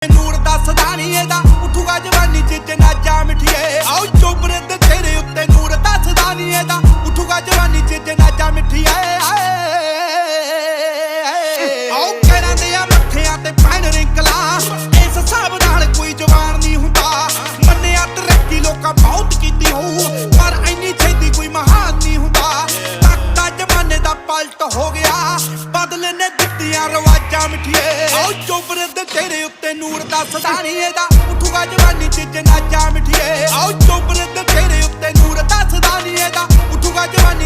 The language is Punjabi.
ਨੂਰ ਦੱਸਦਾ ਨੀ ਇਹਦਾ ਉੱਠੂਗਾ ਜਵਾਨੀ ਚ ਜਨਾਜਾ ਮਿੱਠੀਏ। ਆਓ ਚੋਬਰੇ ਤੇ ਤੇਰੇ ਉੱਤੇ ਨੂਰ ਦੱਸਦਾ ਨੀ ਇਹਦਾ ਉੱਠੂਗਾ ਜਵਾਨੀ ਚ ਜਨਾਜਾ ਮਿੱਠੀਏ। ਆਓ ਕਹਿਰਾਂ ਦੇ ਆ ਮੱਥਿਆਂ ਤੇ ਪੈਣ ਰਿੰਕਲਾਂ, ਇਸ ਹਿਸਾਬ ਨਾਲ ਕੋਈ ਜਵਾਨ ਨਹੀਂ ਹੁੰਦਾ। ਮੰਨਿਆ ਤਰੱਕੀ ਲੋਕਾਂ ਬਹੁਤ ਕੀਤੀ ਹੋਊ, ਪਰ ਇੰਨੀ ਛੇਤੀ ਕੋਈ ਮਹਾਨ ਨਹੀਂ ਹੁੰਦਾ। ਤੱਕਦਾ ਜ਼ਮਾਨੇ ਦਾ ਪਲਟ ਹੋ ਗਿਆ, ਬਦਲੇ ਨੇ ਦਿੱਤੀਆਂ ਰਵਾਜਾਂ ਮਿੱਠੀਏ। ਆਓ ਚੋਬਰੇ ਤੇ ਤੇਰੇ ਉੱਤੇ ਨੂਰ ਦੱਸਦਾ ਨੀ ਇਹਦਾ ਉੱਠੂਗਾ ਜਵਾਨੀ ਚ ਜਨਾਜਾ ਮਿੱਠੀਏ। ਆਓ ਚੋਬਰੇ ਤੇ ਤੇਰੇ ਉੱਤੇ ਨੂਰ ਦੱਸਦਾ ਨੀ ਇਹਦਾ ਉੱਠੂਗਾ ਜਵਾਨੀ